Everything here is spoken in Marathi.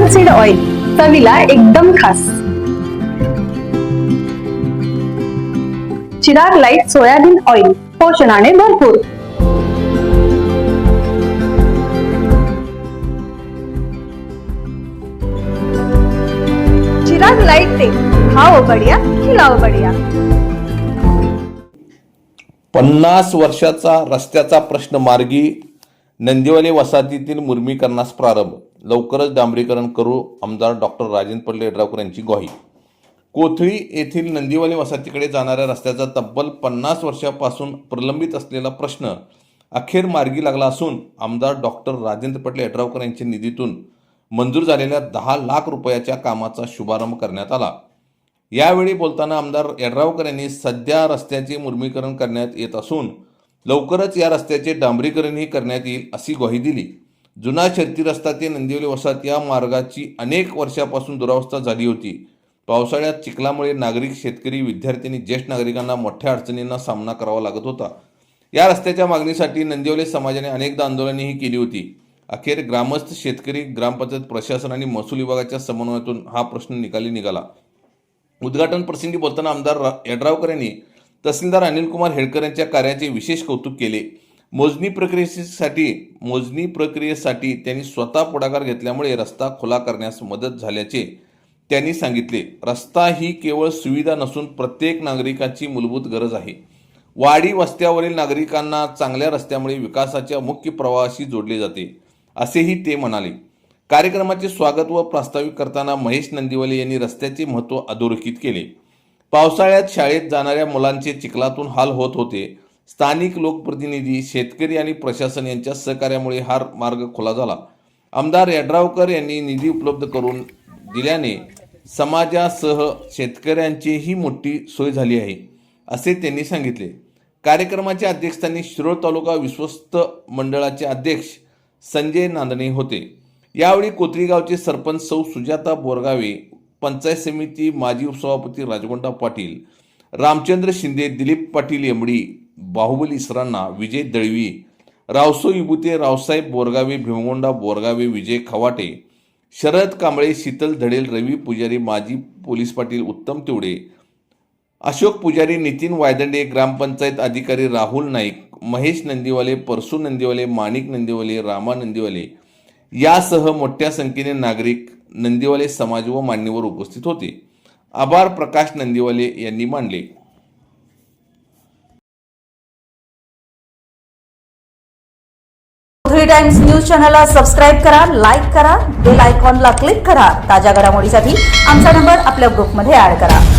एपल सीड ऑइल, चवीला एकदम खास. चिराग लाईट सोयाबीन ऑइल, पोषणाने भरपूर. चिराग लाईट तेल, खाओ बढ़िया, खिलाओ बढ़िया. 50 वर्षाचा रस्त्याचा प्रश्न मार्गी, नंदिवली वसाहतीतील मुर्मीकरणास प्रारंभ. लवकरच डांबरीकरण करू, आमदार डॉक्टर राजेंद्र पडले यड्रावकर यांची ग्वाही. कोथळी येथील नंदिवली वसाहतीकडे जाणाऱ्या रस्त्याचा तब्बल 50 वर्षापासून प्रलंबित असलेला प्रश्न अखेर मार्गी लागला असून आमदार डॉक्टर राजेंद्र पडले यड्रावकर यांच्या निधीतून मंजूर झालेल्या 10 लाख रुपयाच्या कामाचा शुभारंभ करण्यात आला. यावेळी बोलताना आमदार यड्रावकर यांनी सध्या रस्त्याचे मुर्मीकरण करण्यात येत असून लवकरच या रस्त्याचे डांबरीकरणही करण्यात येईल अशी ग्वाही दिली. जुना शर्ती रस्ता ते नंदिवली वसाहत या मार्गाची अनेक वर्षापासून दुरावस्था झाली होती. पावसाळ्यात चिखलामुळे नागरिक, शेतकरी, विद्यार्थी, ज्येष्ठ नागरिकांना मोठ्या अडचणींना सामना करावा लागत होता. या रस्त्याच्या मागणीसाठी नंदिवली समाजाने अनेकदा आंदोलनेही केली होती. अखेर ग्रामस्थ, शेतकरी, ग्रामपंचायत प्रशासन आणि महसूल विभागाच्या समन्वयातून हा प्रश्न निकाली निघाला. उद्घाटन प्रसंगी बोलताना आमदार यड्रावकर यांनी तहसीलदार अनिलकुमार हेडकर यांच्या कार्याचे विशेष कौतुक केले. मोजणी प्रक्रियेसाठी त्यांनी स्वतः पुढाकार घेतल्यामुळे रस्ता खुला करण्यास मदत झाल्याचे त्यांनी सांगितले. रस्ता ही केवळ सुविधा नसून प्रत्येक नागरिकाची मूलभूत गरज आहे. वाडी वस्त्यावरील नागरिकांना चांगल्या रस्त्यामुळे विकासाच्या मुख्य प्रवाहाशी जोडले जाते, असेही ते म्हणाले. कार्यक्रमाचे स्वागत व प्रास्ताविक करताना महेश नंदिवले यांनी रस्त्याचे महत्त्व अधोरेखित केले. पावसाळ्यात शाळेत जाणाऱ्या मुलांचे चिखलातून हाल होत होते. स्थानिक लोकप्रतिनिधी, शेतकरी आणि प्रशासन यांच्या सहकार्यामुळे हा मार्ग खुला झाला. आमदार यड्रावकर यांनी निधी उपलब्ध करून दिल्याने समाजासह शेतकऱ्यांचीही मोठी सोय झाली आहे, असे त्यांनी सांगितले. कार्यक्रमाच्या अध्यक्षस्थानी शिरोळ तालुका विश्वस्त मंडळाचे अध्यक्ष संजय नांदणे होते. यावेळी कोथळी गावचे सरपंच सौ सुजाता बोरगावे, पंचायत समिती माजी उपसभापती राजगोंडा पाटील, रामचंद्र शिंदे, दिलीप पाटील एमडी, बाहुबली इसरांना, विजय दळवी, रावसो विभूते, रावसाहेब बोरगावे, भीमगोंडा बोरगावे, विजय खवाटे, शरद कांबळे, शीतल धडेल, रवी पुजारी, माजी पोलीस पाटील उत्तम तिवडे, अशोक पुजारी, नितीन वायदंडे, ग्रामपंचायत अधिकारी राहुल नाईक, महेश नंदिवले, परसू नंदिवले, माणिक नंदिवले, रामा नंदिवले यासह मोठ्या संख्येने नागरिक, नंदिवले समाज व मान्यवर उपस्थित होते. आभार प्रकाश नंदिवले यांनी मानले. कोथळी टाइम्स न्यूज चॅनलला सबस्क्राईब करा, लाईक करा, बेल आयकॉनला क्लिक करा. ताज्या घडामोडीसाठी आमचा नंबर आपल्या ग्रुपमध्ये ऍड करा.